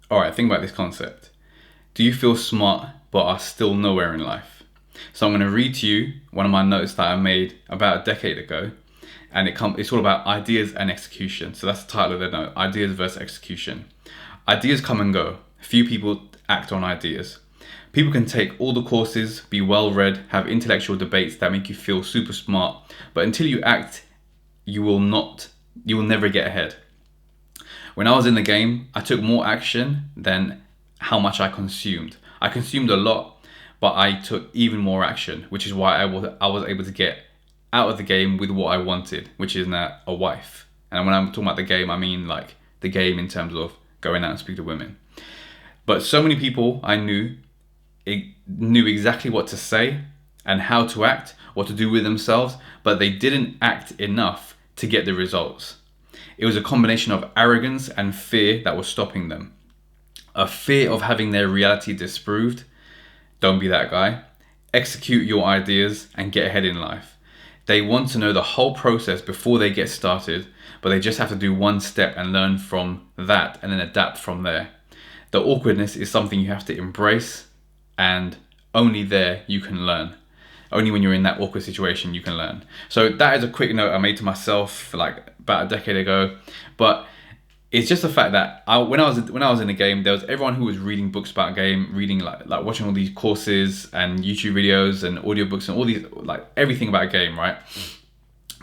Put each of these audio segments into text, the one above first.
All right, think about this concept. Do you feel smart but are still nowhere in life? So I'm going to read to you one of my notes that I made about a decade ago, and it's all about ideas and execution. So that's the title of the note: Ideas versus Execution. Ideas come and go. Few people act on ideas. People can take all the courses, be well read, have intellectual debates that make you feel super smart, but until you act, you will not, you will never get ahead. When I was in the game, I took more action than how much I consumed. I consumed a lot, but I took even more action, which is why I was able to get out of the game with what I wanted, which is now a wife. And when I'm talking about the game, I mean like the game in terms of going out and speak to women. But so many people I knew exactly what to say and how to act, what to do with themselves, but they didn't act enough to get the results. It was a combination of arrogance and fear that was stopping them. A fear of having their reality disproved. Don't be that guy. Execute your ideas and get ahead in life. They want to know the whole process before they get started, but they just have to do one step and learn from that and then adapt from there. The awkwardness is something you have to embrace, and only there you can learn. Only when you're in that awkward situation you can learn. So that is a quick note I made to myself like about a decade ago, but it's just the fact that when I was in the game, there was everyone who was reading books about game, reading like watching all these courses and YouTube videos and audiobooks and all these like everything about a game, right?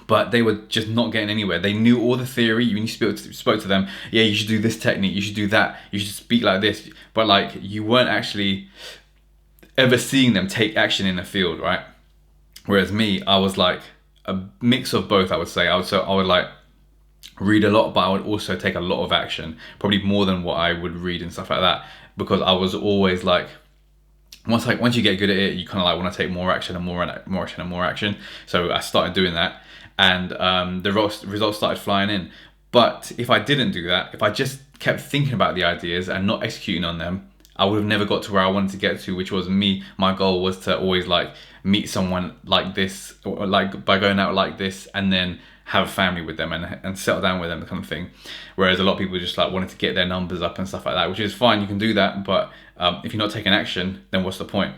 But they were just not getting anywhere. They knew all the theory. You spoke to them, yeah, you should do this technique, you should do that, you should speak like this, but like you weren't actually ever seeing them take action in the field, right? Whereas me, I was like a mix of both. I would say I would like read a lot, but I would also take a lot of action, probably more than what I would read and stuff like that, because I was always like, once you get good at it, you kind of like want to take more action and more action and more action. So I started doing that, and the results started flying in. But if I didn't do that, if I just kept thinking about the ideas and not executing on them, I would have never got to where I wanted to get to, which was me. My goal was to always like meet someone like this, or like by going out like this, and then have a family with them and settle down with them, kind of thing. Whereas a lot of people just like wanted to get their numbers up and stuff like that, which is fine. You can do that, but if you're not taking action, then what's the point?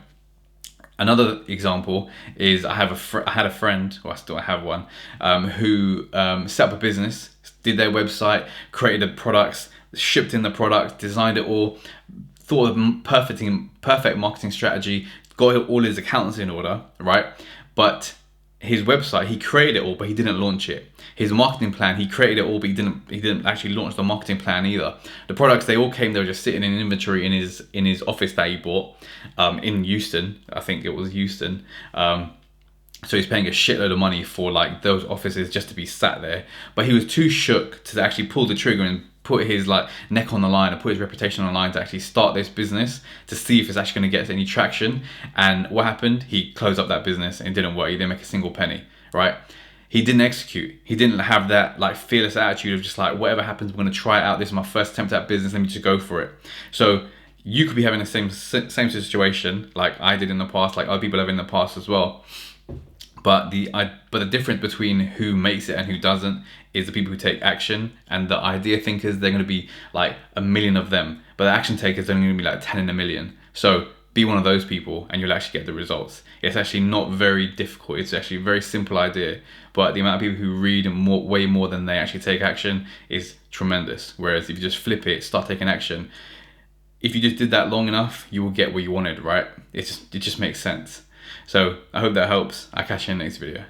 Another example is I had a friend, or I still have one, who set up a business, did their website, created the products, shipped in the product, designed it all, thought of perfect marketing strategy, got all his accounts in order, right? But his website, he created it all, but he didn't launch it. His marketing plan, he created it all, but he didn't actually launch the marketing plan either. The products, they all came, they were just sitting in inventory in his office that he bought in Houston. I think it was Houston. So he's paying a shitload of money for like those offices just to be sat there. But he was too shook to actually pull the trigger and put his like neck on the line and put his reputation on the line to actually start this business to see if it's actually going to get any traction. And what happened? He closed up that business and it didn't work. He didn't make a single penny, right? He didn't execute. He didn't have that like fearless attitude of just like, whatever happens, I'm going to try it out. This is my first attempt at business. Let me just go for it. So you could be having the same situation like I did in the past, like other people have in the past as well. But the difference between who makes it and who doesn't is the people who take action, and the idea thinkers, they're going to be like a million of them, but the action takers are only going to be like 10 in a million. So be one of those people and you'll actually get the results. It's actually not very difficult. It's actually a very simple idea, but the amount of people who read and way more than they actually take action is tremendous. Whereas if you just flip it, start taking action, if you just did that long enough, you will get what you wanted, right? It just makes sense. So I hope that helps. I'll catch you in the next video.